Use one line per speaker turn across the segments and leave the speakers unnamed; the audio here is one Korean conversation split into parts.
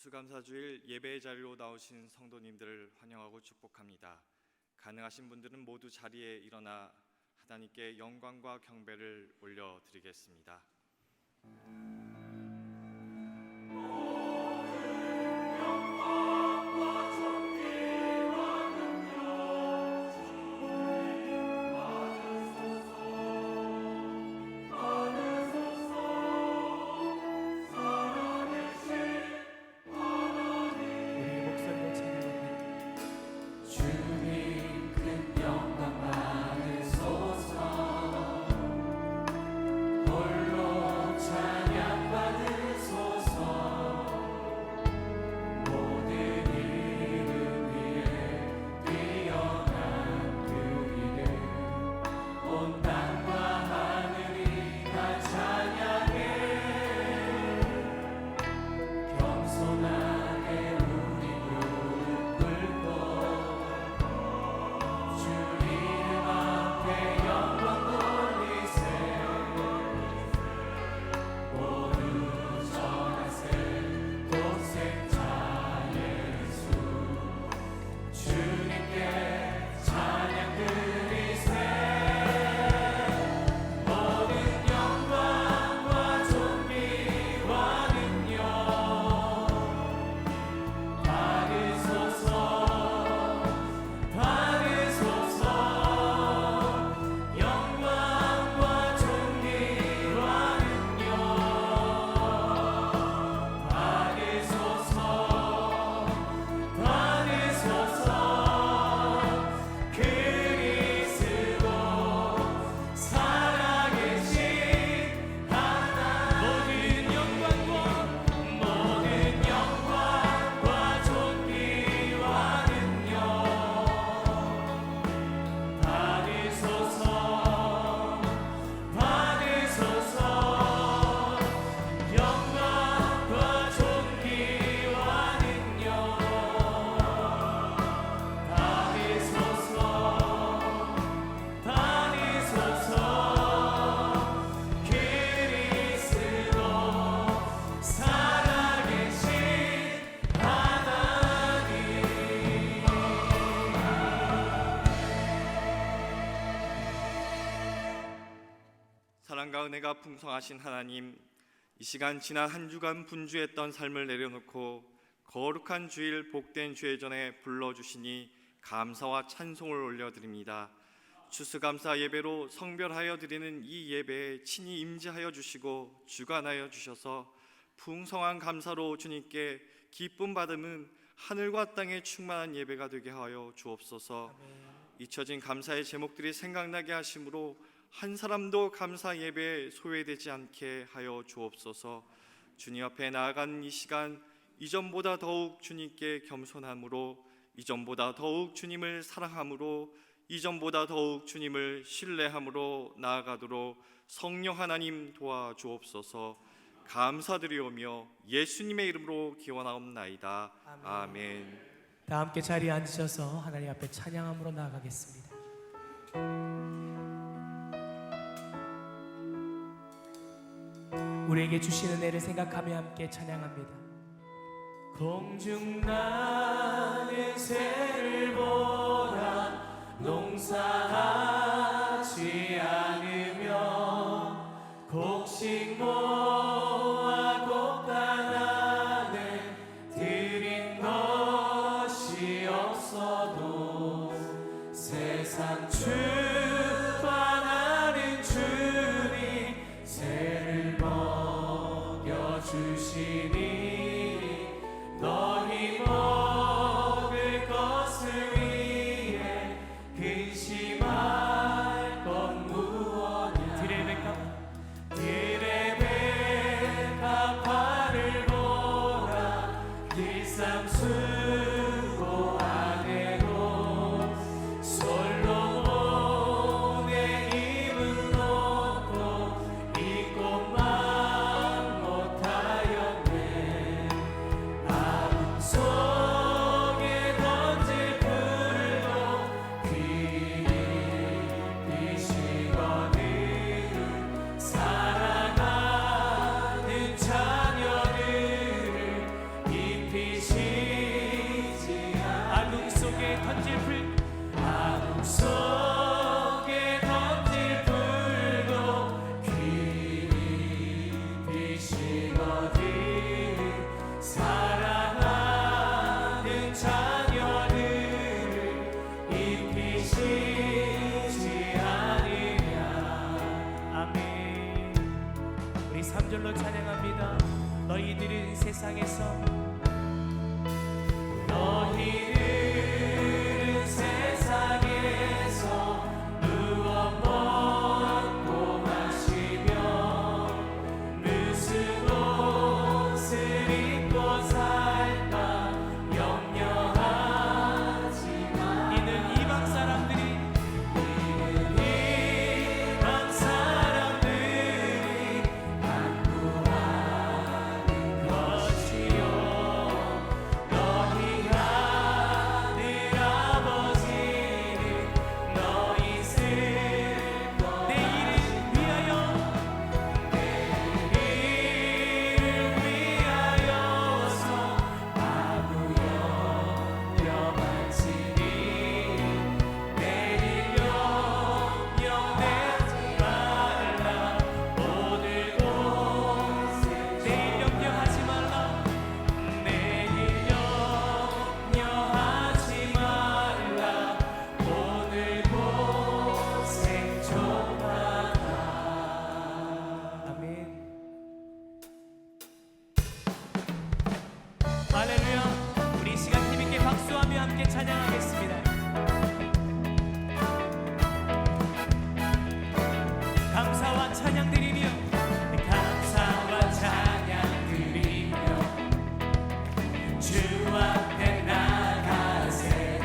추수감사주일 예배의 자리로 나오신 성도님들을 환영하고 축복합니다. 가능하신 분들은 모두 자리에 일어나 하나님께 영광과 경배를 올려드리겠습니다. 사랑과 은혜가 풍성하신 하나님, 이 시간 지난 한 주간 분주했던 삶을 내려놓고 거룩한 주일 복된 주의 전에 불러주시니 감사와 찬송을 올려드립니다. 추수감사 예배로 성별하여 드리는 이 예배에 친히 임재하여 주시고 주관하여 주셔서 풍성한 감사로 주님께 기쁨 받음은 하늘과 땅에 충만한 예배가 되게 하여 주옵소서. 잊혀진 감사의 제목들이 생각나게 하심으로 한 사람도 감사 예배에 소외되지 않게 하여 주옵소서. 주님 앞에 나아가는 이 시간, 이전보다 더욱 주님께 겸손함으로, 이전보다 더욱 주님을 사랑함으로, 이전보다 더욱 주님을 신뢰함으로 나아가도록 성령 하나님 도와주옵소서. 감사드리오며 예수님의 이름으로 기원하옵나이다. 아멘.
다 함께 자리에 앉으셔서 하나님 앞에 찬양함으로 나아가겠습니다. 우리에게 주신 은혜를 생각하며 함께 찬양합니다. 공중나는 새를 보라, 농사하지 않으며 곡식 모아 곡간 안에 들인 것이 없어도 세상 주관하는 주님 새를 주시니 너희 먹을 것을 위해 근심할 건 무엇이냐. 들의 백합화를 보라, 길쌈 수고하네로 솔로몬의 입은 놓고 이 꽃만 못하였네. 아궁 속에 던질 풀도 귀히시거든. 사랑하는 자녀들을 깊이 세상에서 너희는 세상에서 무엇 먹고 마시며 무슨 옷을 입고 살까 염려하지만 이는 이방 사람들이 할렐루야. 우리 이 시간 힘있게 박수하며 함께 찬양하겠습니다. 감사와 찬양 드리며 감사와 찬양 드리며 주 앞에 나가세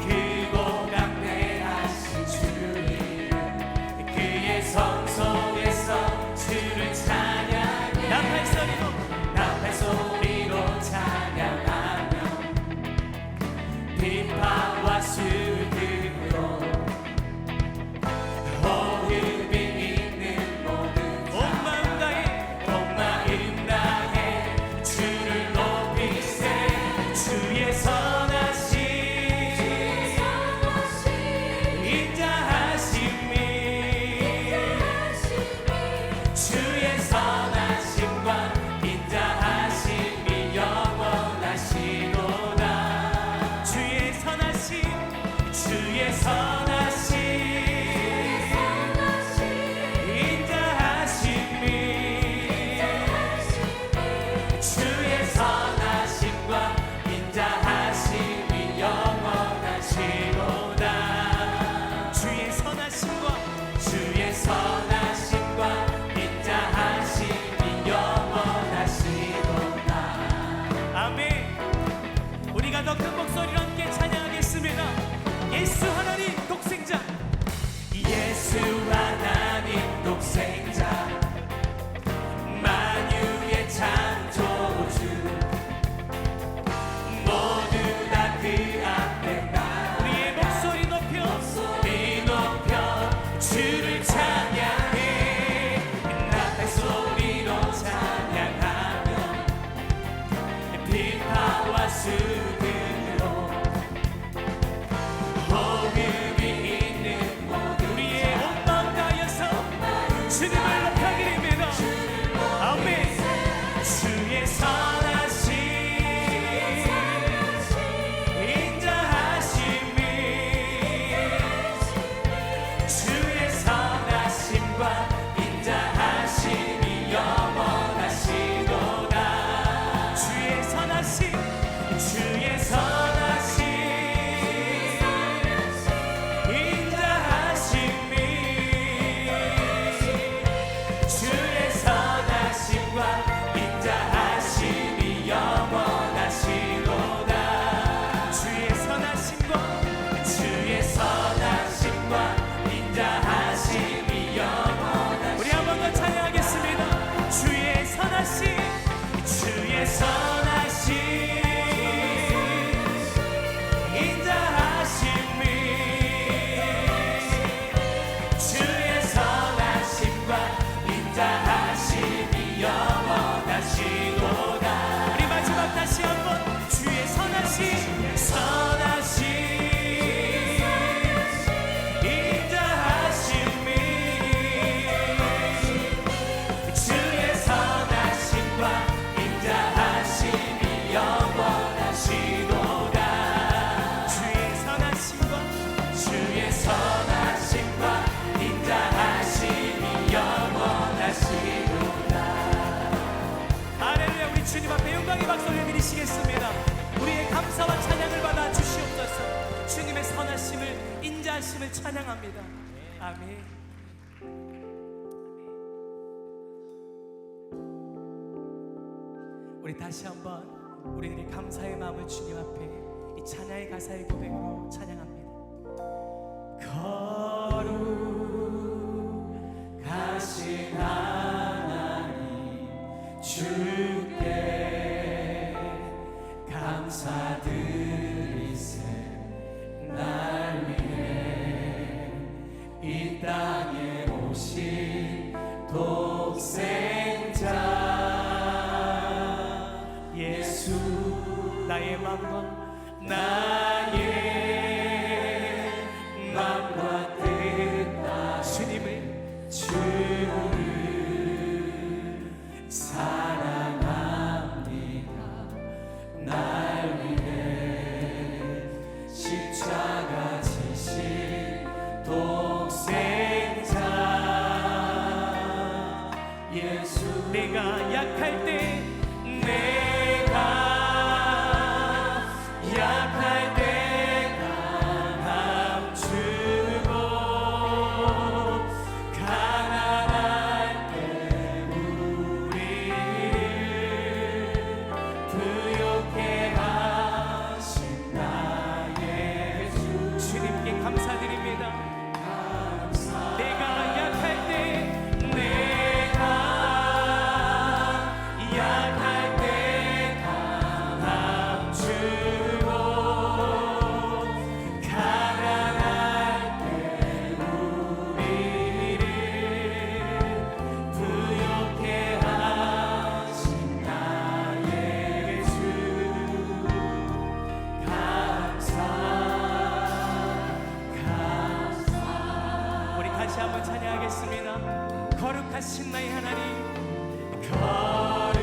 크고 강대하신 주님 그의 성소에서 주를 찬양해 나팔 소리로 찬양하며 비파와 수금으로 호흡이 있는 모든 온 마음 다해 주를 높이세 주의 선하심 인자하심이 주의 선하심과 인자하심이 영원하시도다 주의 선하심 주의 선하심 인자하심이 주의 선하심과 인자하심이 영원하시도다 주의 선하심과 주의 선하심과 인자하심이 영원하시도다 아멘. 우리가 더 큰 목소리로 함께 찬양하겠습니다. 예수 하나님 독생자 예수 하나님 독생자 만유의 창조주 모두 다 그 앞에 나 우리의 목소리 높여 주를 찬양해 나팔 소리로 찬양하며 비파와 수금으로 호흡이 있는 모든 우리의 온 마음 다하여서 주님을 높여드립니다. 아멘. 주의 선하심 인자하심이 주의 선하심과 인자하심이 영원하시도다 주의 선하심 주의 선하심 인자하심이 주의 선하심과 인자하심이 영원하시도다 주의 선하심과 주의 선하심과 인자하심이 영원하시도다 우리 한 번 더 찬양하겠습니다. 주의 선하심 주의 선하심 인자하심이 주의 선하심과 인자하심이 영원하시도다 우리 마지막 다시 한번 주의 선하심 선하심 인자하심이 주의 선하심과 인자하심이 영광의 박수 올려드리시겠습니다. 우리의 감사와 찬양을 받아 주시옵소서. 주님의 선하심을 인자하심을 찬양합니다. 아멘. 우리 다시 한번 우리들의 감사의 마음을 주님 앞에 이 찬양의 가사의 고백으로 찬양합니다. 거룩하신 하나님 주께 감사드리세. 날 위해 이 땅에 오신 독생자 예수, 나의 맘과 뜻 다 주님을 사랑합니다. 날 위해 십자가 지신 독생자 예수. 내가 약할 때 강함 주고 가난할 때 우리를 부욕해 하신 나의 주. 주님께 감사드립니다. 내가 약할 때 강함 주고 가난할 때 우리를 부욕해 하신 나의 주. 감사. 우리 다시 한번 찬양하겠습니다. 거룩하신 나의 하나님, 거룩하신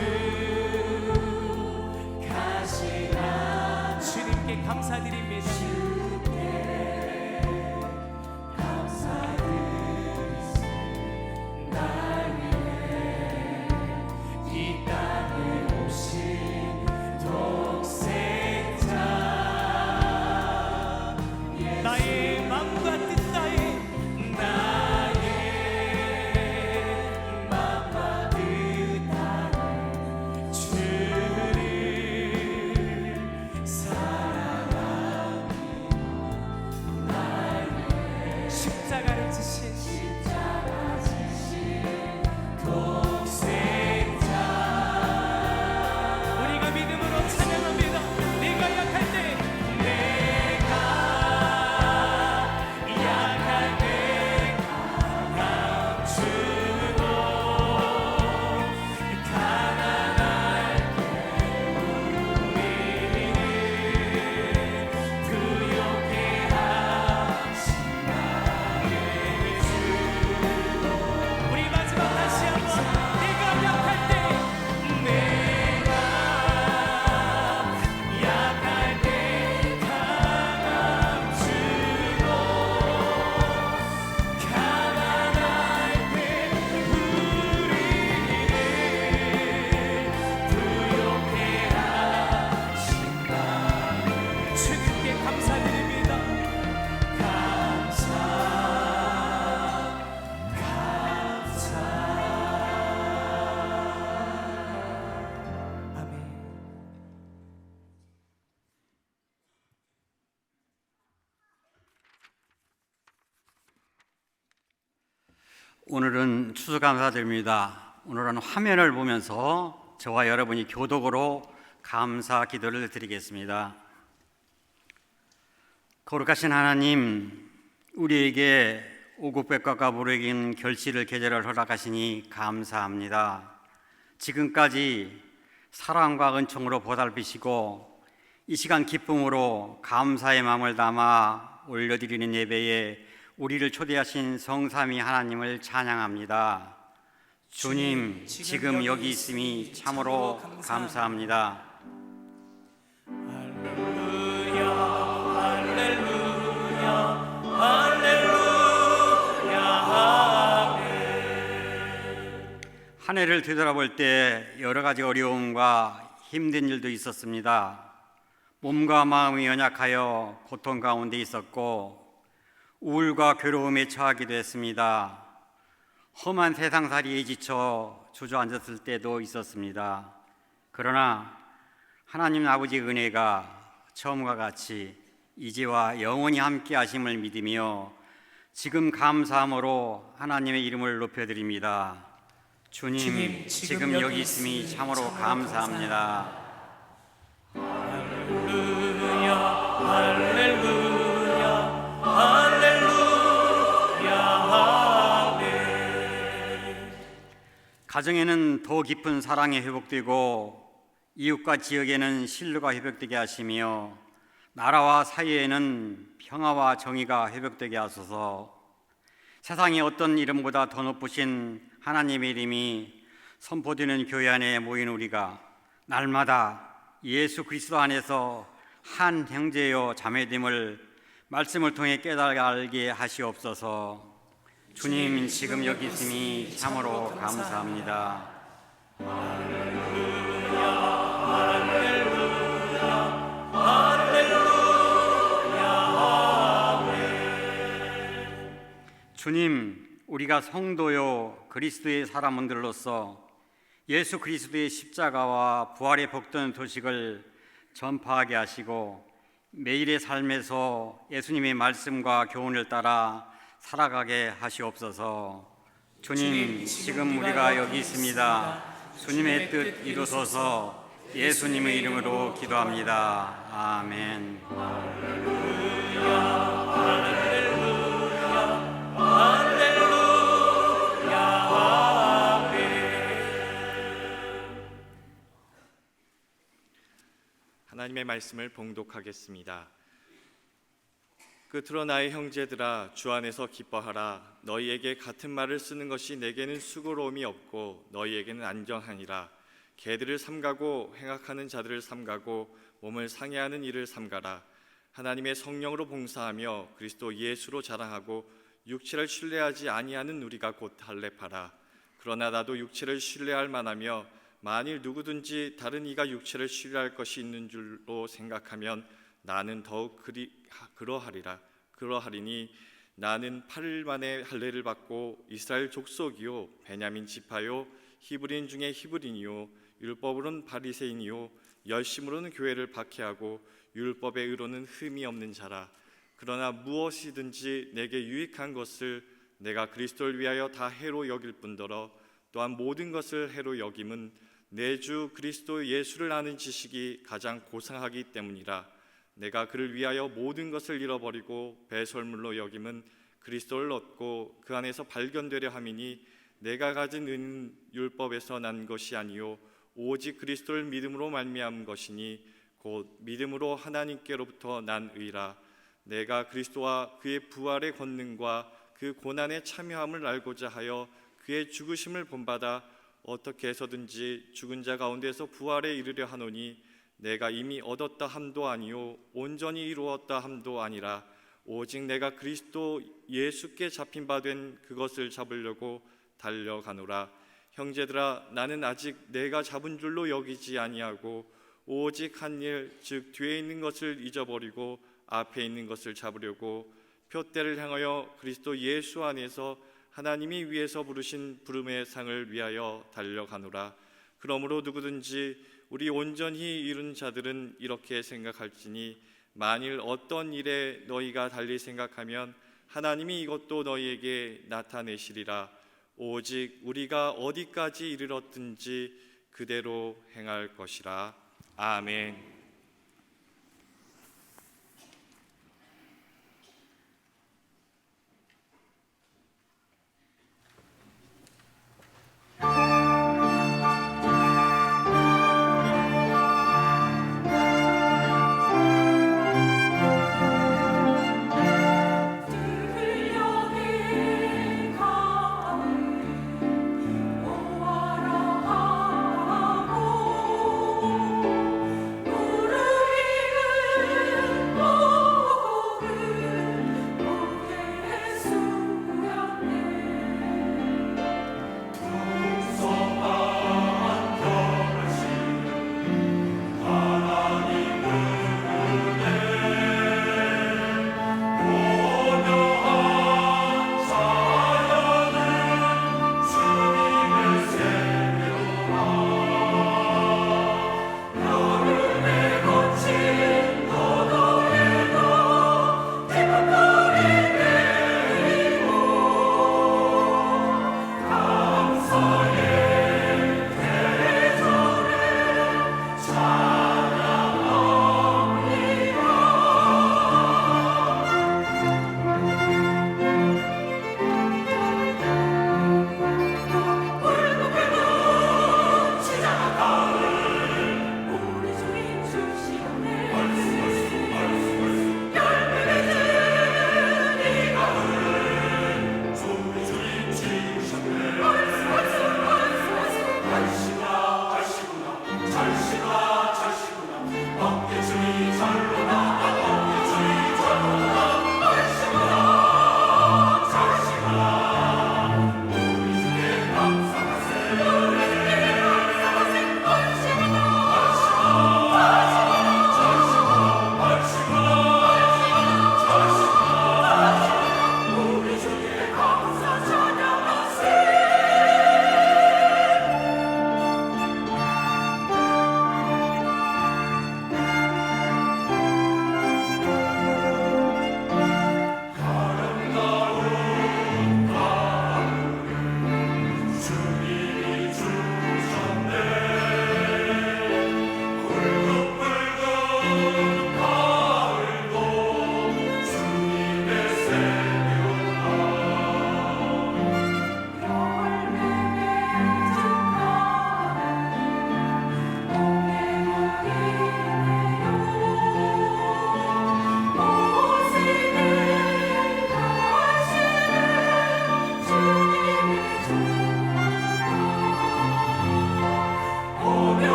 하나님 주님께 감사드립니다. 날 위해 이 땅에 오신 독생자 나의 맘과 뜻 다해 십자가를 지신 독생자 우리가 믿음으로 찬양합니다. 내가 약할 때 강함 주고 가난할 때 우리를 부욕해 하신 우리 마지막 다시 한번 내가 약할 때 강함 주고 가난할 때 우리를 부욕해 하신 주님께 감사드립니다. 아멘.
오늘은 추수감사드립니다. 오늘은 화면을 보면서 저와 여러분이 교독으로 감사 기도를 드리겠습니다. 거룩하신 하나님, 우리에게 오국백과가 부르긴 결실을 계절을 허락하시니 감사합니다. 지금까지 사랑과 은총으로 보살피시고 이 시간 기쁨으로 감사의 마음을 담아 올려드리는 예배에 우리를 초대하신 성삼위 하나님을 찬양합니다. 주님, 지금 여기 있음이 참으로 감사합니다.
할렐루야, 할렐루야, 할렐루야, 아멘.
한 해를 되돌아볼 때 여러 가지 어려움과 힘든 일도 있었습니다. 몸과 마음이 연약하여 고통 가운데 있었고 우울과 괴로움에 처하기도 했습니다. 험한 세상살이에 지쳐 주저앉았을 때도 있었습니다. 그러나 하나님 아버지의 은혜가 처음과 같이 이제와 영원히 함께 하심을 믿으며 지금 감사함으로 하나님의 이름을 높여드립니다. 주님, 지금 여기 있음이 참으로 감사합니다.
할렐루야, 할렐루야, 할렐루야, 아멘.
가정에는 더 깊은 사랑이 회복되고 이웃과 지역에는 신뢰가 회복되게 하시며 나라와 사회에는 평화와 정의가 회복되게 하소서. 세상의 어떤 이름보다 더 높으신 하나님의 이름이 선포되는 교회 안에 모인 우리가 날마다 예수 그리스도 안에서 한 형제여 자매됨을 말씀을 통해 깨달게 알게 하시옵소서. 주님, 지금 여기 있음이 참으로 감사합니다. 주님, 우리가 성도요 그리스도의 사람들로서 예수 그리스도의 십자가와 부활의 복된 소식을 전파하게 하시고 매일의 삶에서 예수님의 말씀과 교훈을 따라 살아가게 하시옵소서. 주님, 지금 우리가 여기 있습니다. 주님의 뜻 이루소서. 예수님의 이름으로 기도합니다. 아멘.
하나님의 말씀을 봉독하겠습니다. 끝으로 나의 형제들아, 주 안에서 기뻐하라. 너희에게 같은 말을 쓰는 것이 내게는 수고로움이 없고 너희에게는 안전하니라. 개들을 삼가고 행악하는 자들을 삼가고 몸을 상해하는 일을 삼가라. 하나님의 성령으로 봉사하며 그리스도 예수로 자랑하고 육체를 신뢰하지 아니하는 우리가 곧 할례파라. 그러나 나도 육체를 신뢰할 만하며 만일 누구든지 다른 이가 육체를 신뢰할 것이 있는 줄로 생각하면 나는 더욱 그러하리니 나는 8일 만에 할례를 받고 이스라엘 족속이요 베냐민 지파요 히브리인 중에 히브리인이요 율법으로는 바리새인이요 열심으로는 교회를 박해하고 율법의 의로는 흠이 없는 자라. 그러나 무엇이든지 내게 유익한 것을 내가 그리스도를 위하여 다 해로 여길 뿐더러 또한 모든 것을 해로 여김은 내 주 그리스도 예수를 아는 지식이 가장 고상하기 때문이라. 내가 그를 위하여 모든 것을 잃어버리고 배설물로 여김은 그리스도를 얻고 그 안에서 발견되려 함이니 내가 가진 은은 율법에서 난 것이 아니요 오직 그리스도를 믿음으로 말미암은 것이니 곧 믿음으로 하나님께로부터 난 의라. 내가 그리스도와 그의 부활의 권능과 그 고난에 참여함을 알고자 하여 그의 죽으심을 본받아 어떻게 해서든지 죽은 자 가운데서 부활에 이르려 하노니 내가 이미 얻었다 함도 아니요 온전히 이루었다 함도 아니라 오직 내가 그리스도 예수께 잡힌 바 된 그것을 잡으려고 달려가노라. 형제들아, 나는 아직 내가 잡은 줄로 여기지 아니하고 오직 한 일, 즉 뒤에 있는 것을 잊어버리고 앞에 있는 것을 잡으려고 표대를 향하여 그리스도 예수 안에서 하나님이 위에서 부르신 부름의 상을 위하여 달려가노라. 그러므로 누구든지 우리 온전히 이룬 자들은 이렇게 생각할지니 만일 어떤 일에 너희가 달리 생각하면 하나님이 이것도 너희에게 나타내시리라. 오직 우리가 어디까지 이르렀든지 그대로 행할 것이라. 아멘.
오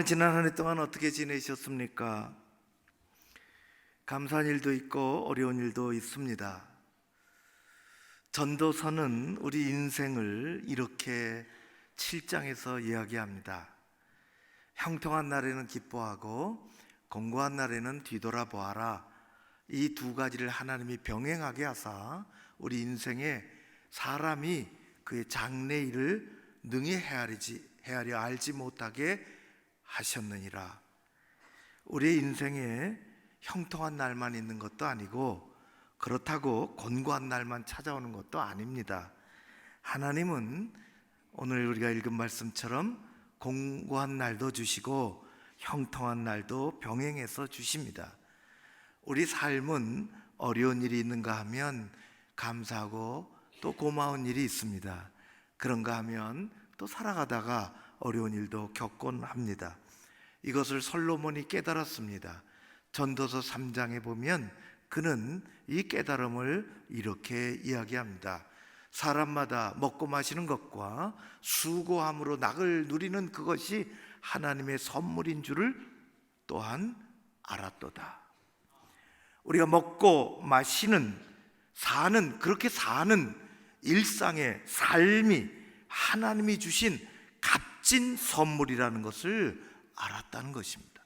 지난 한 해 동안 어떻게 지내셨습니까? 감사한 일도 있고 어려운 일도 있습니다. 전도서는 우리 인생을 이렇게 7장에서 이야기합니다. 형통한 날에는 기뻐하고 공고한 날에는 뒤돌아보아라. 이 두 가지를 하나님이 병행하게 하사 우리 인생에 사람이 그의 장래일을 능히 헤아려 알지 못하게 하셨느니라. 우리의 인생에 형통한 날만 있는 것도 아니고 그렇다고 곤고한 날만 찾아오는 것도 아닙니다. 하나님은 오늘 우리가 읽은 말씀처럼 공고한 날도 주시고 형통한 날도 병행해서 주십니다. 우리 삶은 어려운 일이 있는가 하면 감사하고 또 고마운 일이 있습니다. 그런가 하면 또 살아가다가 어려운 일도 겪곤 합니다. 이것을 솔로몬이 깨달았습니다. 전도서 3장에 보면 그는 이 깨달음을 이렇게 이야기합니다. 사람마다 먹고 마시는 것과 수고함으로 낙을 누리는 그것이 하나님의 선물인 줄을 또한 알았도다. 우리가 먹고 마시는 그렇게 사는 일상의 삶이 하나님이 주신 값진 선물이라는 것을 알았다는 것입니다.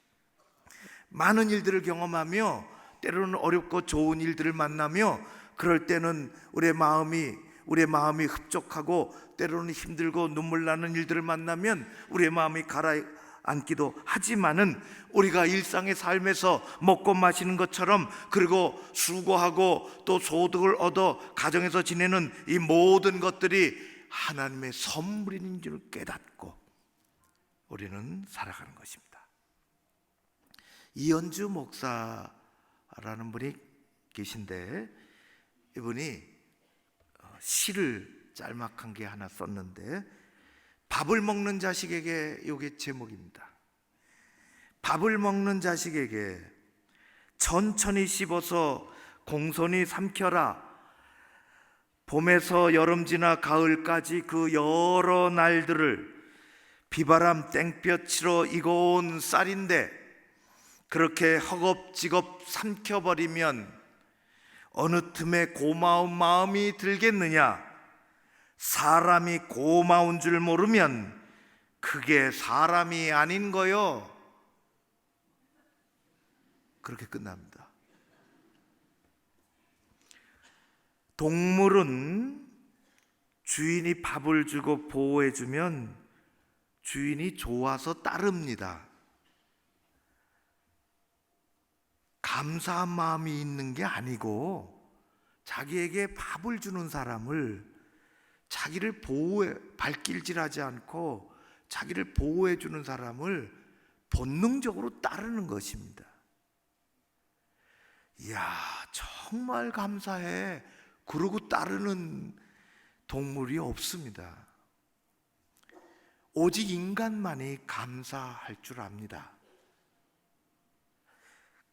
많은 일들을 경험하며 때로는 어렵고 좋은 일들을 만나며 그럴 때는 우리의 마음이 흡족하고 때로는 힘들고 눈물 나는 일들을 만나면 우리의 마음이 가라앉기도 하지만은 우리가 일상의 삶에서 먹고 마시는 것처럼 그리고 수고하고 또 소득을 얻어 가정에서 지내는 이 모든 것들이 하나님의 선물인 줄 깨닫고 우리는 살아가는 것입니다. 이현주 목사라는 분이 계신데 이분이 시를 짤막한 게 하나 썼는데 밥을 먹는 자식에게 이게 제목입니다. 밥을 먹는 자식에게 천천히 씹어서 공손히 삼켜라. 봄에서 여름 지나 가을까지 그 여러 날들을 비바람 땡볕으로 익어온 쌀인데 그렇게 허겁지겁 삼켜버리면 어느 틈에 고마운 마음이 들겠느냐? 사람이 고마운 줄 모르면 그게 사람이 아닌 거요. 그렇게 끝납니다. 동물은 주인이 밥을 주고 보호해주면 주인이 좋아서 따릅니다. 감사한 마음이 있는 게 아니고 자기에게 밥을 주는 사람을 자기를 발길질하지 않고 자기를 보호해 주는 사람을 본능적으로 따르는 것입니다. 이야, 정말 감사해. 그러고 따르는 동물이 없습니다. 오직 인간만이 감사할 줄 압니다.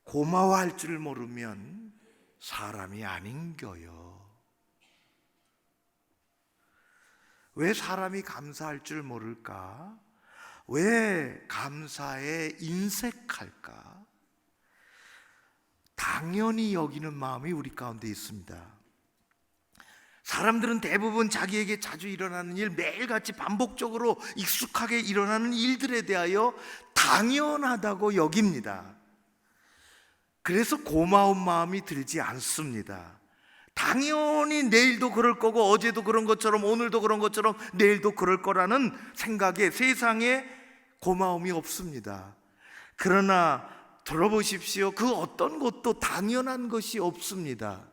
고마워할 줄 모르면 사람이 아닌겨요. 왜 사람이 감사할 줄 모를까? 왜 감사에 인색할까? 당연히 여기는 마음이 우리 가운데 있습니다. 사람들은 대부분 자기에게 자주 일어나는 일, 매일같이 반복적으로 익숙하게 일어나는 일들에 대하여 당연하다고 여깁니다. 그래서 고마운 마음이 들지 않습니다. 당연히 내일도 그럴 거고 어제도 그런 것처럼 오늘도 그런 것처럼 내일도 그럴 거라는 생각에 세상에 고마움이 없습니다. 그러나 들어보십시오. 그 어떤 것도 당연한 것이 없습니다.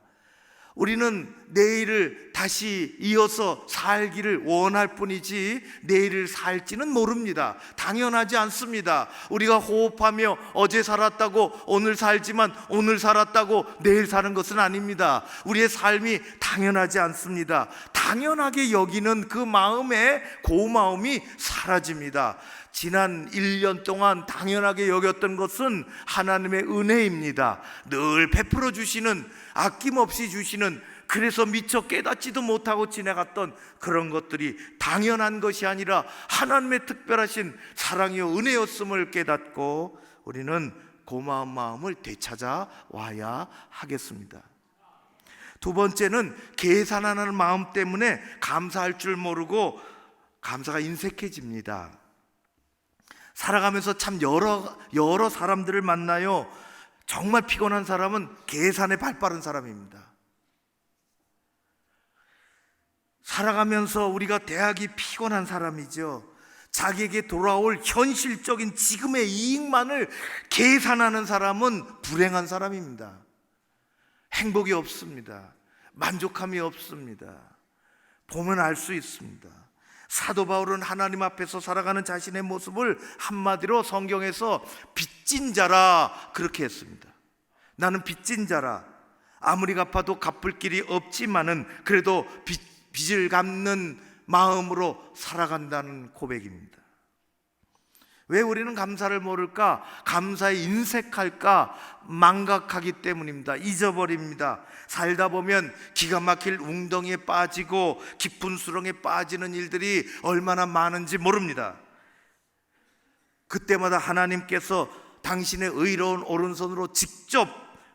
우리는 내일을 다시 이어서 살기를 원할 뿐이지 내일을 살지는 모릅니다. 당연하지 않습니다. 우리가 호흡하며 어제 살았다고 오늘 살지만 오늘 살았다고 내일 사는 것은 아닙니다. 우리의 삶이 당연하지 않습니다. 당연하게 여기는 그 마음의 고마움이 사라집니다. 지난 1년 동안 당연하게 여겼던 것은 하나님의 은혜입니다. 늘 베풀어 주시는, 아낌없이 주시는 그래서 미처 깨닫지도 못하고 지나갔던 그런 것들이 당연한 것이 아니라 하나님의 특별하신 사랑이요 은혜였음을 깨닫고 우리는 고마운 마음을 되찾아 와야 하겠습니다. 두 번째는 계산하는 마음 때문에 감사할 줄 모르고 감사가 인색해집니다. 살아가면서 참 여러 사람들을 만나요. 정말 피곤한 사람은 계산에 발빠른 사람입니다. 살아가면서 우리가 대하기 피곤한 사람이죠. 자기에게 돌아올 현실적인 지금의 이익만을 계산하는 사람은 불행한 사람입니다. 행복이 없습니다. 만족함이 없습니다. 보면 알 수 있습니다. 사도 바울은 하나님 앞에서 살아가는 자신의 모습을 한마디로 성경에서 빚진 자라 그렇게 했습니다. 나는 빚진 자라. 아무리 갚아도 갚을 길이 없지만은 그래도 빚을 갚는 마음으로 살아간다는 고백입니다. 왜 우리는 감사를 모를까? 감사에 인색할까? 망각하기 때문입니다. 잊어버립니다. 살다 보면 기가 막힐 웅덩이에 빠지고 깊은 수렁에 빠지는 일들이 얼마나 많은지 모릅니다. 그때마다 하나님께서 당신의 의로운 오른손으로 직접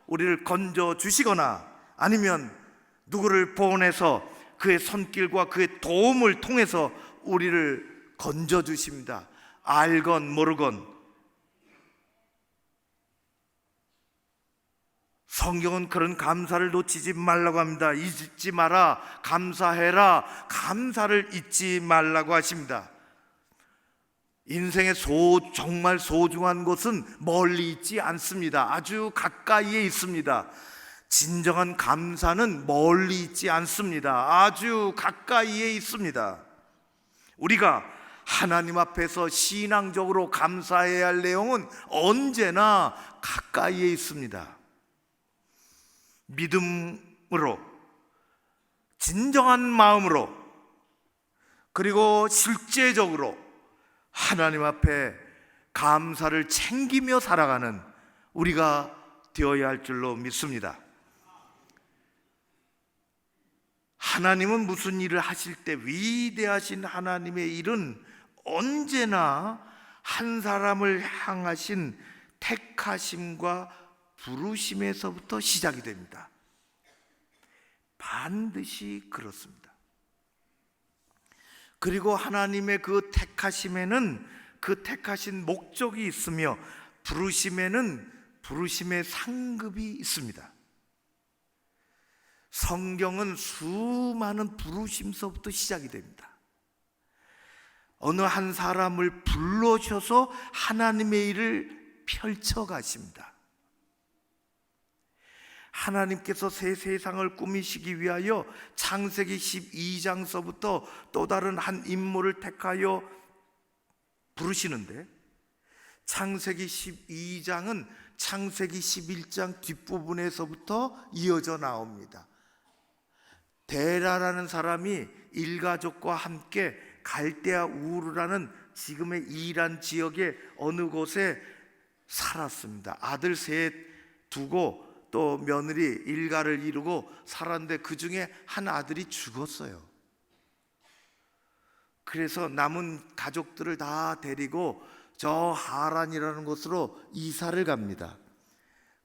우리를 건져 주시거나 아니면 누구를 보내서 그의 손길과 그의 도움을 통해서 우리를 건져 주십니다. 알건 모르건. 성경은 그런 감사를 놓치지 말라고 합니다. 잊지 마라, 감사해라, 감사를 잊지 말라고 하십니다. 인생의 정말 소중한 것은 멀리 있지 않습니다. 아주 가까이에 있습니다. 진정한 감사는 멀리 있지 않습니다. 아주 가까이에 있습니다. 우리가 하나님 앞에서 신앙적으로 감사해야 할 내용은 언제나 가까이에 있습니다. 믿음으로, 진정한 마음으로, 그리고 실제적으로 하나님 앞에 감사를 챙기며 살아가는 우리가 되어야 할 줄로 믿습니다. 하나님은 무슨 일을 하실 때 위대하신 하나님의 일은 언제나 한 사람을 향하신 택하심과 부르심에서부터 시작이 됩니다. 반드시 그렇습니다. 그리고 하나님의 그 택하심에는 그 택하신 목적이 있으며 부르심에는 부르심의 상급이 있습니다. 성경은 수많은 부르심서부터 시작이 됩니다. 어느 한 사람을 불러셔서 하나님의 일을 펼쳐가십니다. 하나님께서 새 세상을 꾸미시기 위하여 창세기 12장서부터 또 다른 한 인물을 택하여 부르시는데, 창세기 12장은 창세기 11장 뒷부분에서부터 이어져 나옵니다. 데라라는 사람이 일가족과 함께 갈대아 우르라는 지금의 이란 지역의 어느 곳에 살았습니다. 아들 셋 두고 또 며느리 일가를 이루고 살았는데 그 중에 한 아들이 죽었어요. 그래서 남은 가족들을 다 데리고 저 하란이라는 곳으로 이사를 갑니다.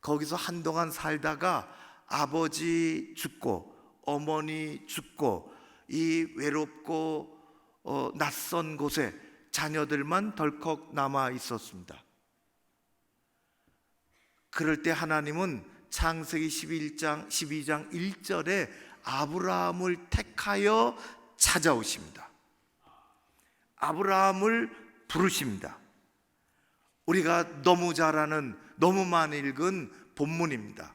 거기서 한동안 살다가 아버지 죽고 어머니 죽고 이 외롭고 낯선 곳에 자녀들만 덜컥 남아 있었습니다. 그럴 때 하나님은 창세기 12장 1절에 아브라함을 택하여 찾아오십니다. 아브라함을 부르십니다. 우리가 너무 잘 아는, 너무 많이 읽은 본문입니다.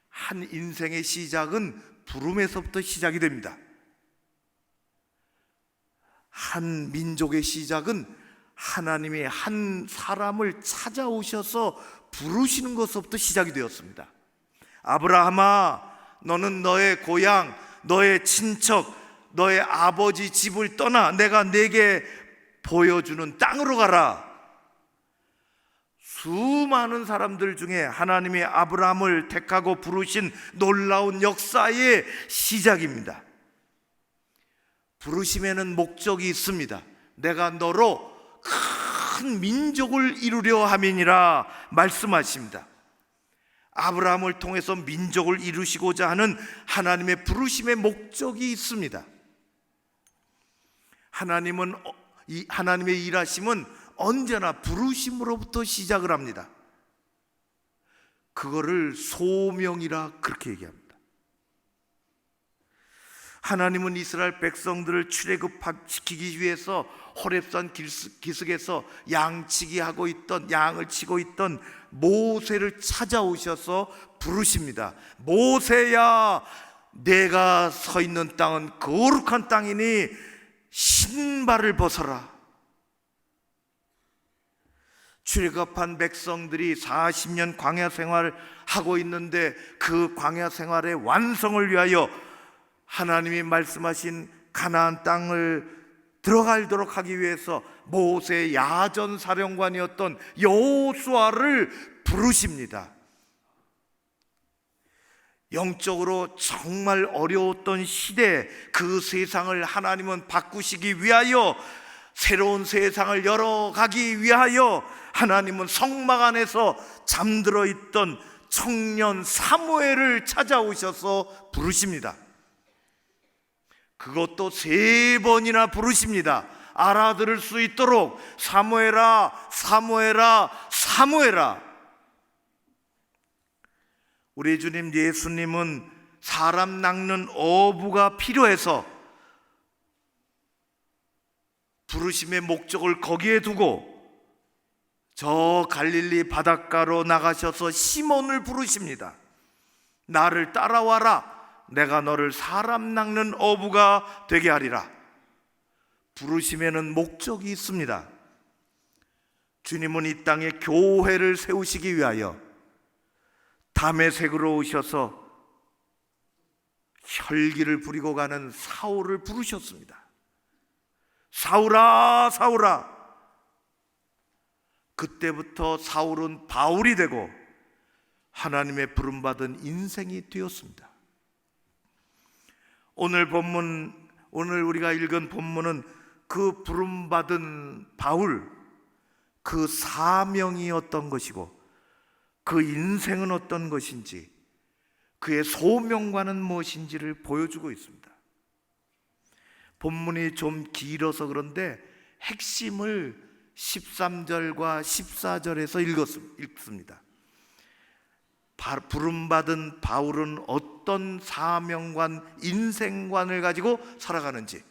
한 인생의 시작은 부름에서부터 시작이 됩니다. 한 민족의 시작은 하나님이 한 사람을 찾아오셔서 부르시는 것부터 시작이 되었습니다. 아브라함아, 너는 너의 고향, 너의 친척, 너의 아버지 집을 떠나 내가 네게 보여주는 땅으로 가라. 수많은 사람들 중에 하나님이 아브라함을 택하고 부르신 놀라운 역사의 시작입니다. 부르심에는 목적이 있습니다. 내가 너로 큰 민족을 이루려 함이니라 말씀하십니다. 아브라함을 통해서 민족을 이루시고자 하는 하나님의 부르심의 목적이 있습니다. 하나님의 일하심은 언제나 부르심으로부터 시작을 합니다. 그거를 소명이라 그렇게 얘기합니다. 하나님은 이스라엘 백성들을 출애굽시키기 위해서 호렙산 기슭에서 양을 치고 있던 모세를 찾아오셔서 부르십니다. 모세야, 내가 서 있는 땅은 거룩한 땅이니 신발을 벗어라. 출애굽한 백성들이 40년 광야 생활을 하고 있는데 그 광야 생활의 완성을 위하여 하나님이 말씀하신 가나안 땅을 들어가도록 하기 위해서 모세의 야전 사령관이었던 여호수아를 부르십니다. 영적으로 정말 어려웠던 시대, 그 세상을 하나님은 바꾸시기 위하여, 새로운 세상을 열어가기 위하여 하나님은 성막 안에서 잠들어 있던 청년 사무엘을 찾아오셔서 부르십니다. 그것도 3번이나 부르십니다. 알아들을 수 있도록 사무엘아, 사무엘아, 사무엘아. 우리 주님 예수님은 사람 낚는 어부가 필요해서 부르심의 목적을 거기에 두고 저 갈릴리 바닷가로 나가셔서 시몬을 부르십니다. 나를 따라와라. 내가 너를 사람 낚는 어부가 되게 하리라. 부르심에는 목적이 있습니다. 주님은 이 땅에 교회를 세우시기 위하여 다메섹으로 오셔서 혈기를 부리고 가는 사울을 부르셨습니다. 사울아, 사울아. 그때부터 사울은 바울이 되고 하나님의 부름받은 인생이 되었습니다. 오늘 우리가 읽은 본문은 그 부름받은 바울, 그 사명이 어떤 것이고 그 인생은 어떤 것인지, 그의 소명과는 무엇인지를 보여주고 있습니다. 본문이 좀 길어서 그런데 핵심을 13절과 14절에서 읽습니다. 부름받은 바울은 어떤 사명관, 인생관을 가지고 살아가는지,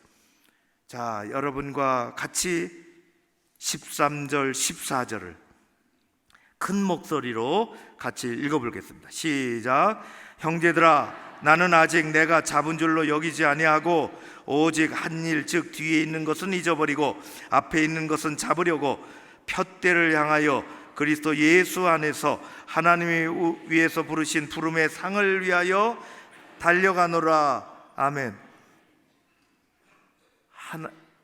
자, 여러분과 같이 13절, 14절을 큰 목소리로 같이 읽어보겠습니다. 시작. 형제들아, 나는 아직 내가 잡은 줄로 여기지 아니하고 오직 한 일, 즉 뒤에 있는 것은 잊어버리고 앞에 있는 것은 잡으려고 푯대를 향하여 그리스도 예수 안에서 하나님이 위해서 부르신 부름의 상을 위하여 달려가노라. 아멘.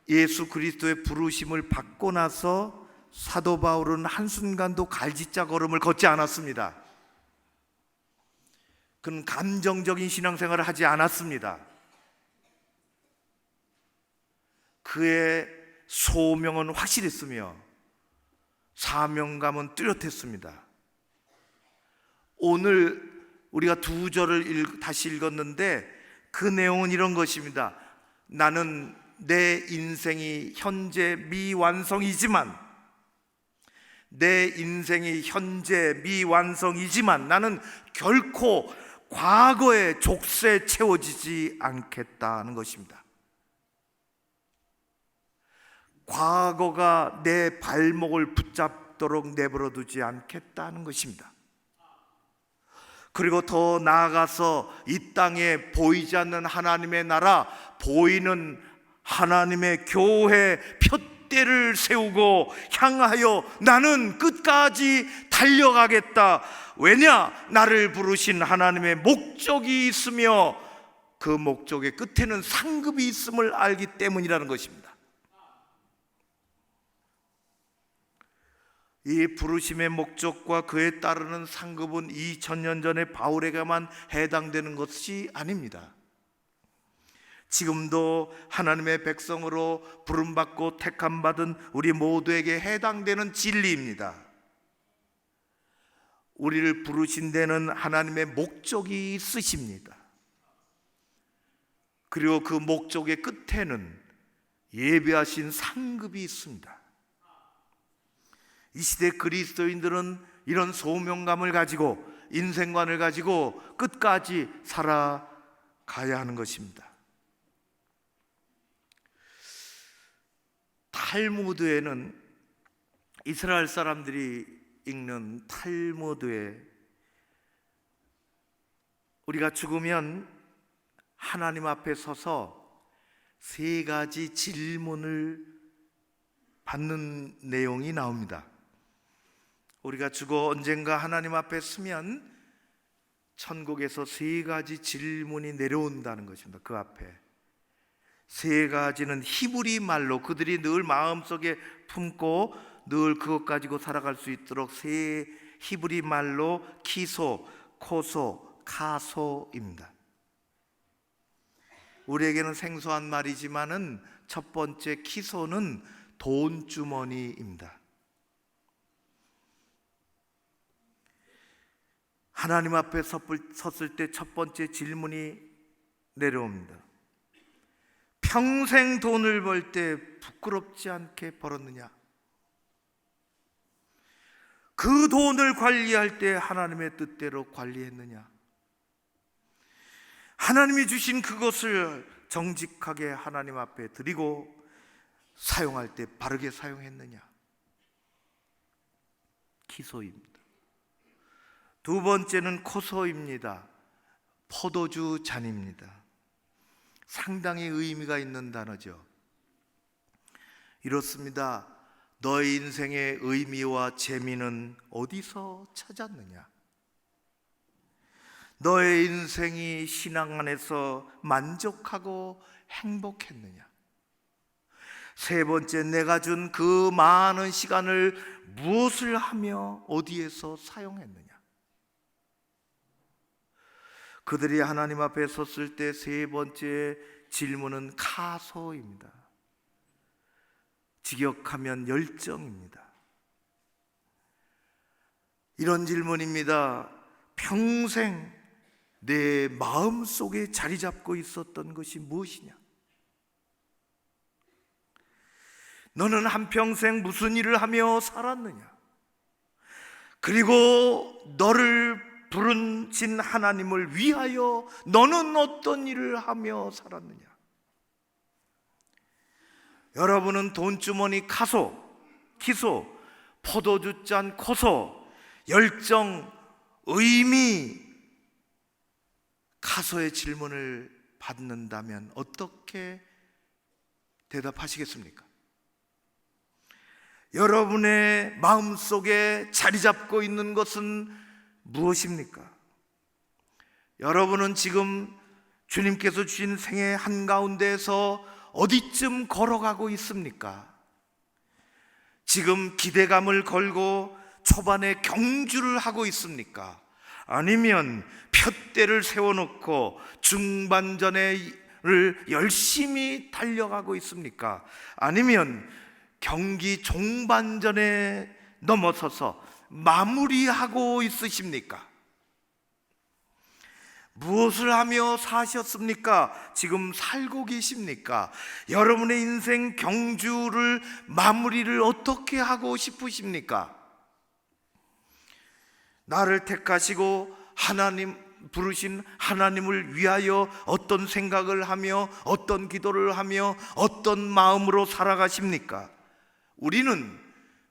예수 그리스도의 부르심을 받고 나서 사도 바울은 한순간도 갈짓자 걸음을 걷지 않았습니다. 그는 감정적인 신앙생활을 하지 않았습니다. 그의 소명은 확실했으며 사명감은 뚜렷했습니다. 오늘 우리가 2절을 다시 읽었는데 그 내용은 이런 것입니다. 나는 내 인생이 현재 미완성이지만 나는 결코 과거의 족쇄에 채워지지 않겠다는 것입니다. 과거가 내 발목을 붙잡도록 내버려 두지 않겠다는 것입니다. 그리고 더 나아가서 이 땅에 보이지 않는 하나님의 나라, 보이는 하나님의 교회 푯대를 세우고 향하여 나는 끝까지 달려가겠다. 왜냐? 나를 부르신 하나님의 목적이 있으며 그 목적의 끝에는 상급이 있음을 알기 때문이라는 것입니다. 이 부르심의 목적과 그에 따르는 상급은 2000년 전에 바울에게만 해당되는 것이 아닙니다. 지금도 하나님의 백성으로 부름받고 택함받은 우리 모두에게 해당되는 진리입니다. 우리를 부르신 데는 하나님의 목적이 있으십니다. 그리고 그 목적의 끝에는 예비하신 상급이 있습니다. 이 시대 그리스도인들은 이런 소명감을 가지고 인생관을 가지고 끝까지 살아가야 하는 것입니다. 탈무드에는, 이스라엘 사람들이 읽는 탈무드에, 우리가 죽으면 하나님 앞에 서서 3가지 질문을 받는 내용이 나옵니다. 우리가 죽어 언젠가 하나님 앞에 서면 천국에서 3가지 질문이 내려온다는 것입니다. 그 앞에 3가지는 히브리 말로 그들이 늘 마음속에 품고 늘 그것 가지고 살아갈 수 있도록 히브리 말로 키소, 코소, 카소입니다. 우리에게는 생소한 말이지만은 첫 번째 키소는 돈주머니입니다. 하나님 앞에 섰을 때 첫 번째 질문이 내려옵니다. 평생 돈을 벌 때 부끄럽지 않게 벌었느냐? 그 돈을 관리할 때 하나님의 뜻대로 관리했느냐? 하나님이 주신 그것을 정직하게 하나님 앞에 드리고 사용할 때 바르게 사용했느냐? 키소입니다. 두 번째는 코소입니다. 포도주 잔입니다. 상당히 의미가 있는 단어죠. 이렇습니다. 너의 인생의 의미와 재미는 어디서 찾았느냐? 너의 인생이 신앙 안에서 만족하고 행복했느냐? 세 번째, 내가 준 그 많은 시간을 무엇을 하며 어디에서 사용했느냐? 그들이 하나님 앞에 섰을 때 세 번째 질문은 카소입니다. 직역하면 열정입니다. 이런 질문입니다. 평생 내 마음속에 자리 잡고 있었던 것이 무엇이냐? 너는 한평생 무슨 일을 하며 살았느냐? 그리고 너를 부르신 하나님을 위하여 너는 어떤 일을 하며 살았느냐? 여러분은 돈주머니 카소, 키소, 포도주잔 코소, 열정, 의미, 카소의 질문을 받는다면 어떻게 대답하시겠습니까? 여러분의 마음속에 자리 잡고 있는 것은 무엇입니까? 여러분은 지금 주님께서 주신 생애 한가운데에서 어디쯤 걸어가고 있습니까? 지금 기대감을 걸고 초반에 경주를 하고 있습니까? 아니면 푯대를 세워놓고 중반전을 열심히 달려가고 있습니까? 아니면 경기 종반전에 넘어서서 마무리하고 있으십니까? 무엇을 하며 사셨습니까? 지금 살고 계십니까? 여러분의 인생 경주를 마무리를 어떻게 하고 싶으십니까? 나를 택하시고 하나님 부르신 하나님을 위하여 어떤 생각을 하며 어떤 기도를 하며 어떤 마음으로 살아가십니까? 우리는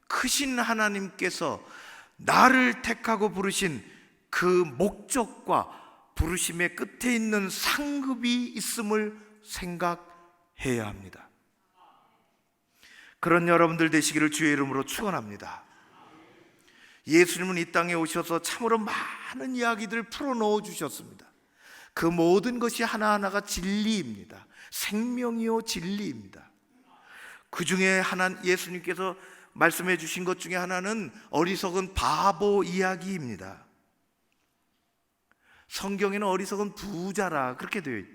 크신 하나님께서 나를 택하고 부르신 그 목적과 부르심의 끝에 있는 상급이 있음을 생각해야 합니다. 그런 여러분들 되시기를 주의 이름으로 축원합니다. 예수님은 이 땅에 오셔서 참으로 많은 이야기들을 풀어넣어 주셨습니다. 그 모든 것이 하나하나가 진리입니다. 생명이요 진리입니다. 그 중에 예수님께서 말씀해 주신 것 중에 하나는 어리석은 바보 이야기입니다. 성경에는 어리석은 부자라 그렇게 되어 있어요.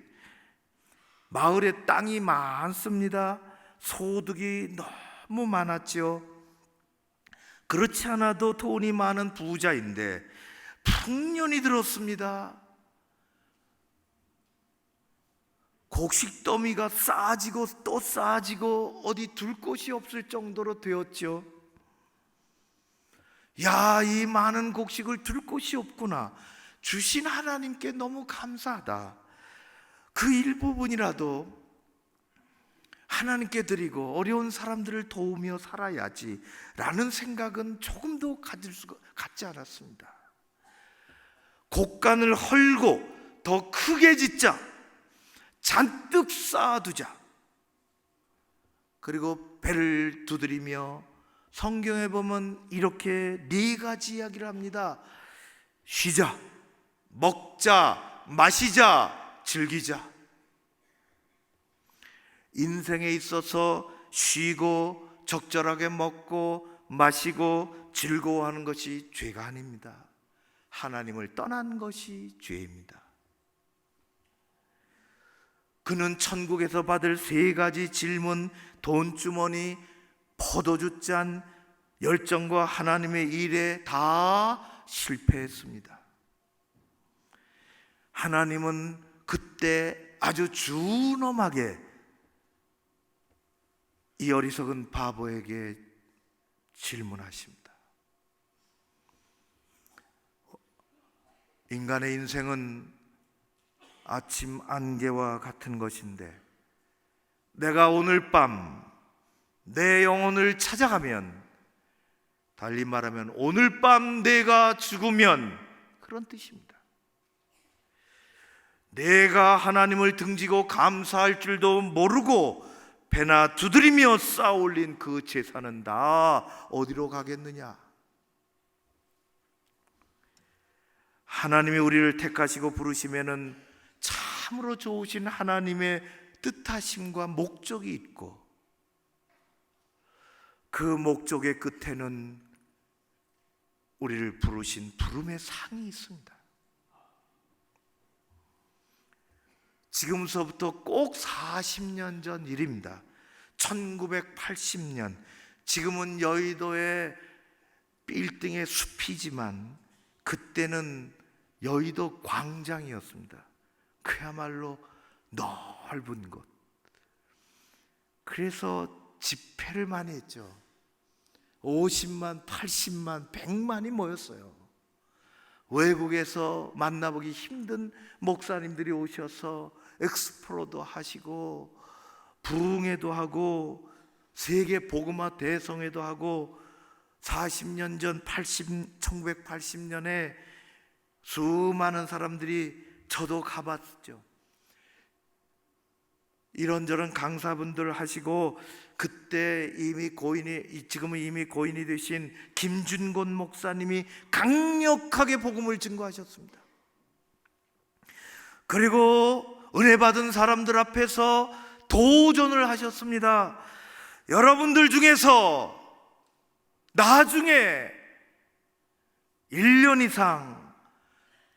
마을에 땅이 많습니다. 소득이 너무 많았죠. 그렇지 않아도 돈이 많은 부자인데 풍년이 들었습니다. 곡식 더미가 쌓아지고 또 쌓아지고 어디 둘 곳이 없을 정도로 되었죠. 야, 이 많은 곡식을 둘 곳이 없구나. 주신 하나님께 너무 감사하다. 그 일부분이라도 하나님께 드리고 어려운 사람들을 도우며 살아야지 라는 생각은 조금도 갖지 않았습니다. 곡간을 헐고 더 크게 짓자, 잔뜩 쌓아두자. 그리고 배를 두드리며 성경에 보면 이렇게 네 가지 이야기를 합니다. 쉬자, 먹자, 마시자, 즐기자. 인생에 있어서 쉬고 적절하게 먹고 마시고 즐거워하는 것이 죄가 아닙니다. 하나님을 떠난 것이 죄입니다. 그는 천국에서 받을 세 가지 질문, 돈주머니, 포도주 잔, 열정과 하나님의 일에 다 실패했습니다. 하나님은 그때 아주 준엄하게 이 어리석은 바보에게 질문하십니다. 인간의 인생은 아침 안개와 같은 것인데 내가 오늘 밤 내 영혼을 찾아가면, 달리 말하면 오늘 밤 내가 죽으면 그런 뜻입니다. 내가 하나님을 등지고 감사할 줄도 모르고 배나 두드리며 쌓아올린 그 재산은 다 어디로 가겠느냐? 하나님이 우리를 택하시고 부르시면은 참으로 좋으신 하나님의 뜻하심과 목적이 있고 그 목적의 끝에는 우리를 부르신 부름의 상이 있습니다. 지금서부터 꼭 40년 전 일입니다. 1980년. 지금은 여의도의 빌딩의 숲이지만 그때는 여의도 광장이었습니다. 그야말로 넓은 곳. 그래서 집회를 많이 했죠. 50만, 80만, 100만이 모였어요. 외국에서 만나보기 힘든 목사님들이 오셔서 엑스플로도 하시고 부흥회도 하고 세계 복음화 대성회도 하고 40년 전 1980년에 수많은 사람들이, 저도 가봤죠. 이런저런 강사분들 하시고 그때 이미 지금은 이미 고인이 되신 김준곤 목사님이 강력하게 복음을 증거하셨습니다. 그리고 은혜 받은 사람들 앞에서 도전을 하셨습니다. 여러분들 중에서 나중에 1년 이상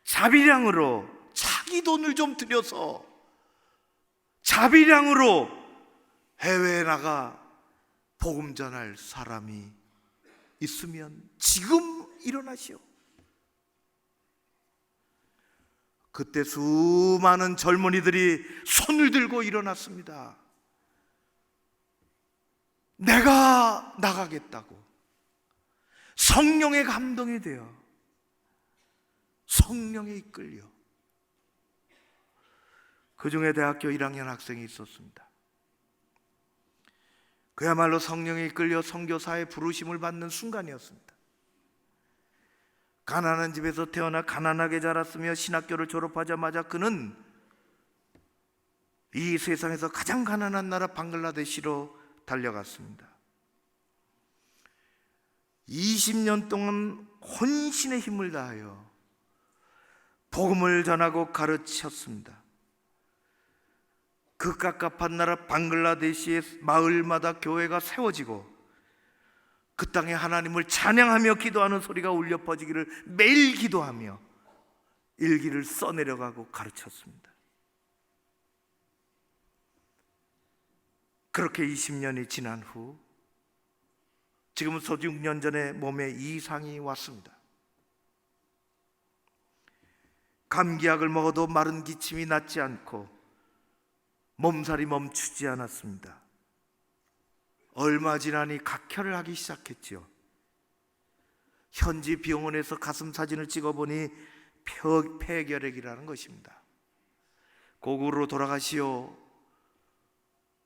자비량으로 자기 돈을 좀 들여서 자비량으로 해외에 나가 복음 전할 사람이 있으면 지금 일어나시오. 그때 수많은 젊은이들이 손을 들고 일어났습니다. 내가 나가겠다고. 성령의 감동이 되어 성령에 이끌려. 그 중에 대학교 1학년 학생이 있었습니다. 그야말로 성령에 이끌려 선교사의 부르심을 받는 순간이었습니다. 가난한 집에서 태어나 가난하게 자랐으며 신학교를 졸업하자마자 그는 이 세상에서 가장 가난한 나라 방글라데시로 달려갔습니다. 20년 동안 혼신의 힘을 다하여 복음을 전하고 가르쳤습니다. 그 깝깝한 나라 방글라데시의 마을마다 교회가 세워지고 그 땅에 하나님을 찬양하며 기도하는 소리가 울려 퍼지기를 매일 기도하며 일기를 써내려가고 가르쳤습니다. 그렇게 20년이 지난 후 지금부터 6년 전에 몸에 이상이 왔습니다. 감기약을 먹어도 마른 기침이 낫지 않고 몸살이 멈추지 않았습니다. 얼마 지나니 각혈을 하기 시작했지요. 현지 병원에서 가슴 사진을 찍어보니 폐결핵이라는 것입니다. 고국으로 돌아가시오.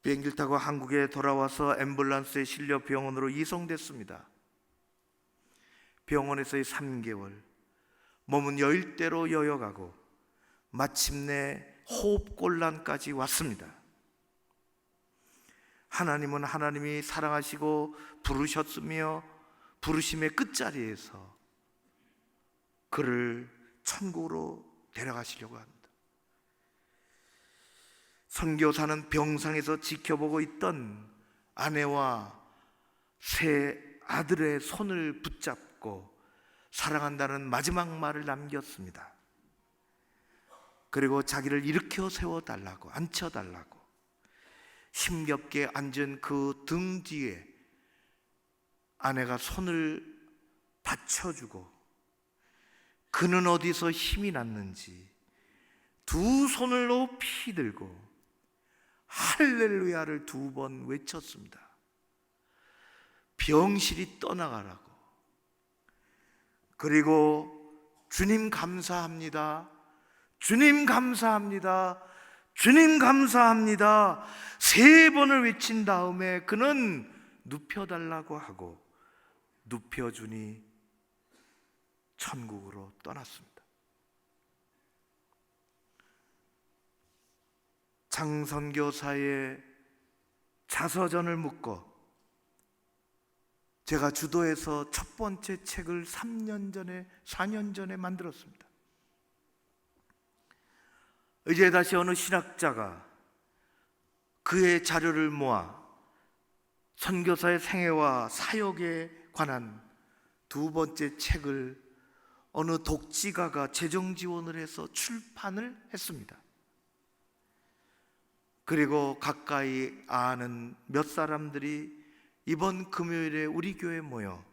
비행기를 타고 한국에 돌아와서 앰뷸런스에 실려 병원으로 이송됐습니다. 병원에서의 3개월, 몸은 열대로 여여가고 마침내 호흡곤란까지 왔습니다. 하나님은 하나님이 사랑하시고 부르셨으며 부르심의 끝자리에서 그를 천국으로 데려가시려고 합니다. 선교사는 병상에서 지켜보고 있던 아내와 세 아들의 손을 붙잡고 사랑한다는 마지막 말을 남겼습니다. 그리고 자기를 일으켜 세워달라고, 앉혀달라고 힘겹게 앉은 그 등 뒤에 아내가 손을 받쳐주고 그는 어디서 힘이 났는지 두 손을 높이 들고 할렐루야를 2번 외쳤습니다. 병실이 떠나가라고. 그리고 주님 감사합니다, 주님 감사합니다, 주님 감사합니다 3번을 외친 다음에 그는 눕혀달라고 하고 눕혀주니 천국으로 떠났습니다. 장선교사의 자서전을 묻고 제가 주도해서 첫 번째 책을 4년 전에 만들었습니다. 이제 다시 어느 신학자가 그의 자료를 모아 선교사의 생애와 사역에 관한 2번째 책을 어느 독지가가 재정 지원을 해서 출판을 했습니다. 그리고 가까이 아는 몇 사람들이 이번 금요일에 우리 교회에 모여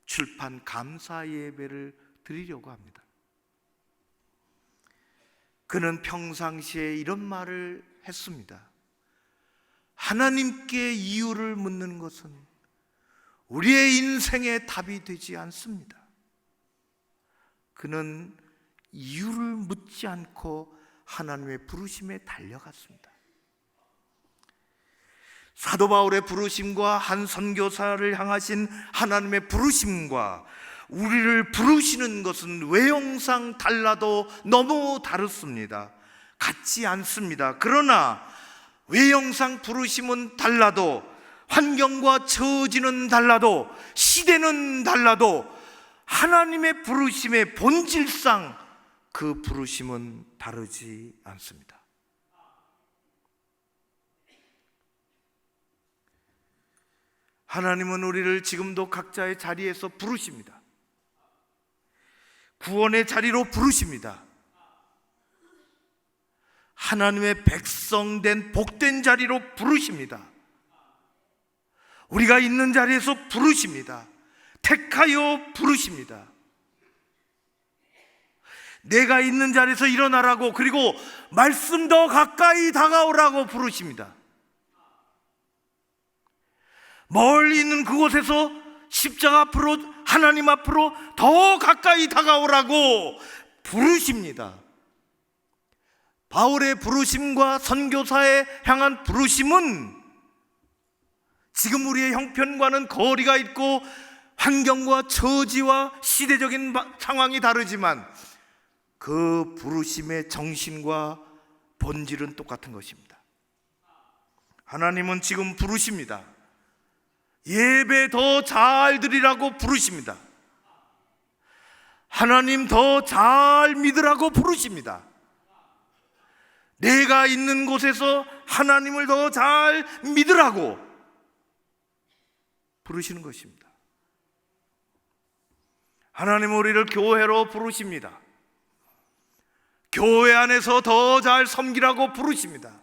출판 감사 예배를 드리려고 합니다. 그는 평상시에 이런 말을 했습니다. 하나님께 이유를 묻는 것은 우리의 인생의 답이 되지 않습니다. 그는 이유를 묻지 않고 하나님의 부르심에 달려갔습니다. 사도 바울의 부르심과 한 선교사를 향하신 하나님의 부르심과 우리를 부르시는 것은 외형상 달라도 너무 다릅니다. 같지 않습니다. 그러나 외형상 부르심은 달라도 환경과 처지는 달라도 시대는 달라도 하나님의 부르심의 본질상 그 부르심은 다르지 않습니다. 하나님은 우리를 지금도 각자의 자리에서 부르십니다. 구원의 자리로 부르십니다. 하나님의 백성된 복된 자리로 부르십니다. 우리가 있는 자리에서 부르십니다. 택하여 부르십니다. 내가 있는 자리에서 일어나라고, 그리고 말씀 더 가까이 다가오라고 부르십니다. 멀리 있는 그곳에서 십자가 앞으로, 하나님 앞으로 더 가까이 다가오라고 부르십니다. 바울의 부르심과 선교사에 향한 부르심은 지금 우리의 형편과는 거리가 있고 환경과 처지와 시대적인 상황이 다르지만 그 부르심의 정신과 본질은 똑같은 것입니다. 하나님은 지금 부르십니다. 예배 더 잘 드리라고 부르십니다. 하나님 더 잘 믿으라고 부르십니다. 내가 있는 곳에서 하나님을 더 잘 믿으라고 부르시는 것입니다. 하나님은 우리를 교회로 부르십니다. 교회 안에서 더 잘 섬기라고 부르십니다.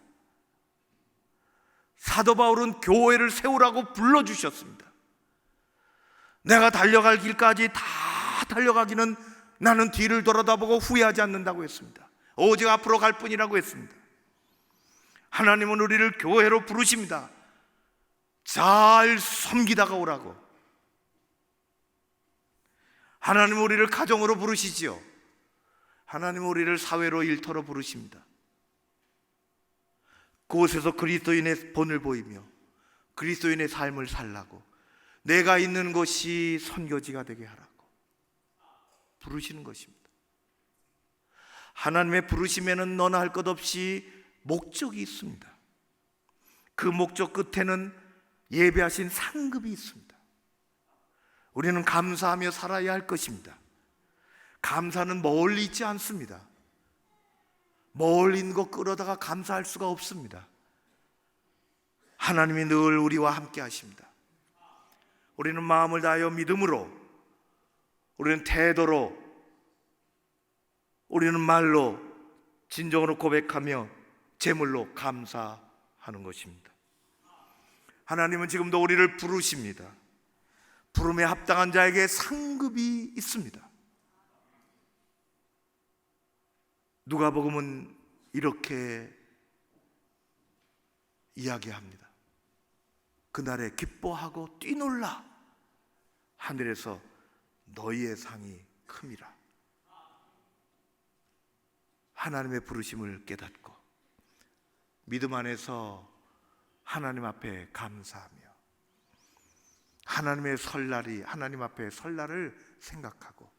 사도 바울은 교회를 세우라고 불러주셨습니다. 내가 달려갈 길까지 다 달려가기는 나는 뒤를 돌아다보고 후회하지 않는다고 했습니다. 오직 앞으로 갈 뿐이라고 했습니다. 하나님은 우리를 교회로 부르십니다. 잘 섬기다가 오라고. 하나님은 우리를 가정으로 부르시지요. 하나님은 우리를 사회로 일터로 부르십니다. 그곳에서 그리스도인의 본을 보이며 그리스도인의 삶을 살라고, 내가 있는 곳이 선교지가 되게 하라고 부르시는 것입니다. 하나님의 부르심에는 너나 할 것 없이 목적이 있습니다. 그 목적 끝에는 예배하신 상급이 있습니다. 우리는 감사하며 살아야 할 것입니다. 감사는 멀리 있지 않습니다. 멀리 있는 거 끌어다가 감사할 수가 없습니다. 하나님이 늘 우리와 함께 하십니다. 우리는 마음을 다하여 믿음으로, 우리는 태도로, 우리는 말로 진정으로 고백하며 제물로 감사하는 것입니다. 하나님은 지금도 우리를 부르십니다. 부름에 합당한 자에게 상급이 있습니다. 누가복음은 이렇게 이야기합니다. 그날에 기뻐하고 뛰놀라, 하늘에서 너희의 상이 큼이라. 하나님의 부르심을 깨닫고 믿음 안에서 하나님 앞에 감사하며 하나님의 설날이, 하나님 앞에 설날을 생각하고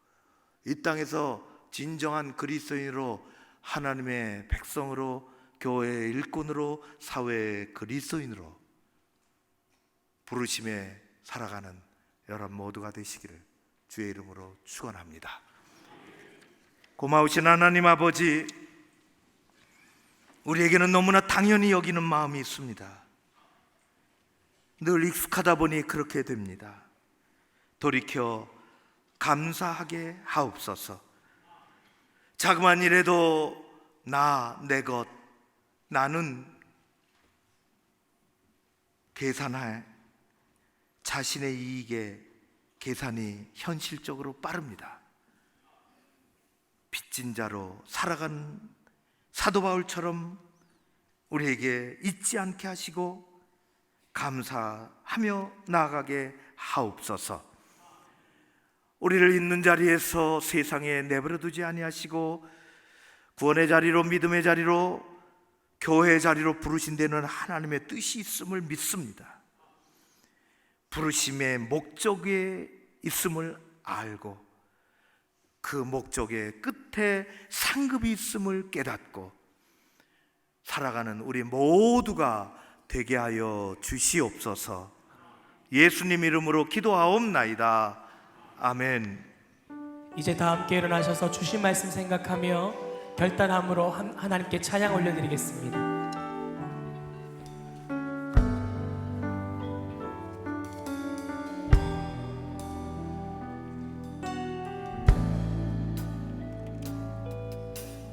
이 땅에서 진정한 그리스도인으로, 하나님의 백성으로, 교회의 일꾼으로, 사회의 그리스도인으로 부르심에 살아가는 여러분 모두가 되시기를 주의 이름으로 축원합니다. 고마우신 하나님 아버지, 우리에게는 너무나 당연히 여기는 마음이 있습니다. 늘 익숙하다 보니 그렇게 됩니다. 돌이켜 감사하게 하옵소서. 자그만 일에도 내 것, 나는 계산할 자신의 이익에 계산이 현실적으로 빠릅니다. 빚진 자로 살아간 사도 바울처럼 우리에게 잊지 않게 하시고 감사하며 나아가게 하옵소서. 우리를 있는 자리에서 세상에 내버려 두지 아니하시고 구원의 자리로, 믿음의 자리로, 교회의 자리로 부르신 데는 하나님의 뜻이 있음을 믿습니다. 부르심의 목적에 있음을 알고 그 목적의 끝에 상급이 있음을 깨닫고 살아가는 우리 모두가 되게 하여 주시옵소서. 예수님 이름으로 기도하옵나이다. 아멘.
이제 다 함께 일어나셔서 주신 말씀 생각하며 결단함으로 하나님께 찬양 올려드리겠습니다.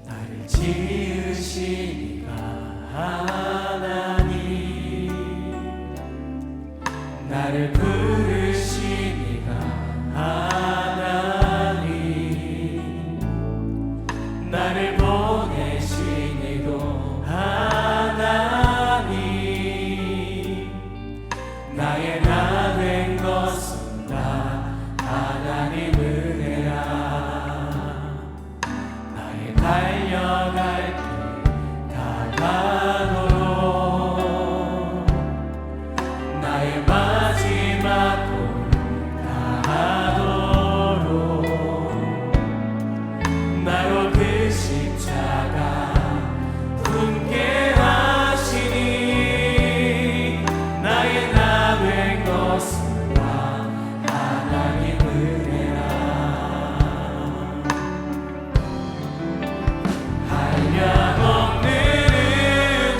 나를 지으시니가 하나님, 나를 부르시니가 하나님, 나를 보내시니도 하나님, 나의 나 된 것은 다 하나님 은혜라. 나의 달려갈 길 다가도록 나의 마지막 골 다하도록 나로 그 십자가 품게 하시니 나의 나 된 것은 다 하나님 은혜라. 한량없는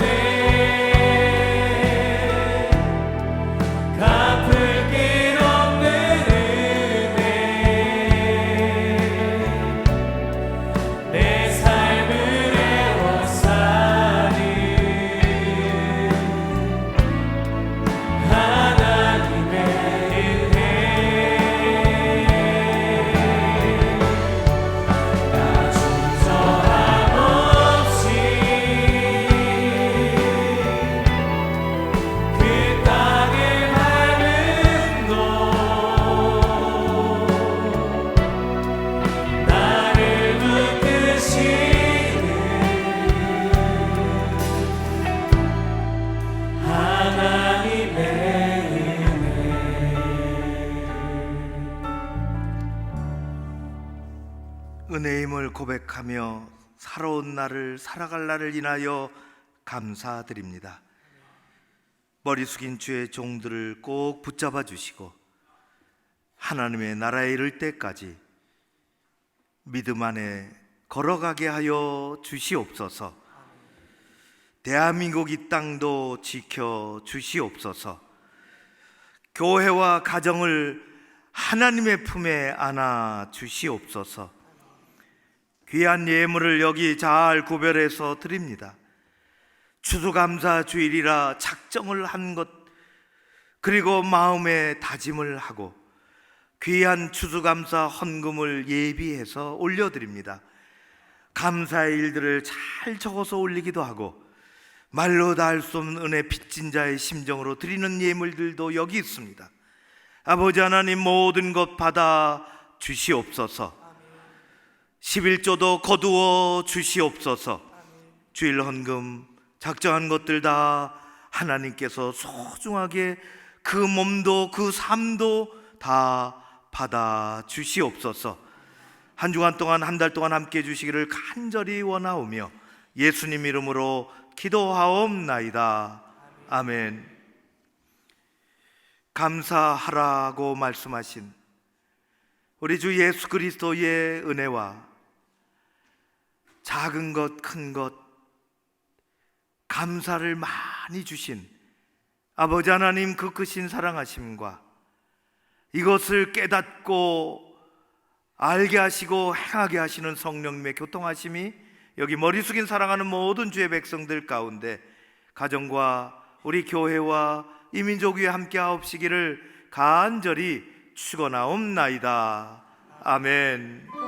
은혜, 갚을 길 없는 은혜,
은혜임을 고백하며 살아온 날을 살아갈 날을 인하여 감사드립니다. 머리 숙인 주의 종들을 꼭 붙잡아 주시고 하나님의 나라에 이를 때까지 믿음 안에 걸어가게 하여 주시옵소서. 대한민국 이 땅도 지켜 주시옵소서. 교회와 가정을 하나님의 품에 안아 주시옵소서. 귀한 예물을 여기 잘 구별해서 드립니다. 추수감사 주일이라 작정을 한 것, 그리고 마음의 다짐을 하고 귀한 추수감사 헌금을 예비해서 올려드립니다. 감사의 일들을 잘 적어서 올리기도 하고 말로 다 할 수 없는 은혜 빚진 자의 심정으로 드리는 예물들도 여기 있습니다. 아버지 하나님, 모든 것 받아 주시옵소서. 11조도 거두어 주시옵소서. 주일 헌금 작정한 것들 다 하나님께서 소중하게 그 몸도 그 삶도 다 받아 주시옵소서. 한 주간 동안, 한 달 동안 함께 해주시기를 간절히 원하오며 예수님 이름으로 기도하옵나이다. 아멘. 감사하라고 말씀하신 우리 주 예수 그리스도의 은혜와 작은 것 큰 것 감사를 많이 주신 아버지 하나님 그 크신 사랑하심과 이것을 깨닫고 알게 하시고 행하게 하시는 성령님의 교통하심이 여기 머리 숙인 사랑하는 모든 주의 백성들 가운데 가정과 우리 교회와 이 민족 위에 함께 하옵시기를 간절히 축원하옵나이다. 아멘.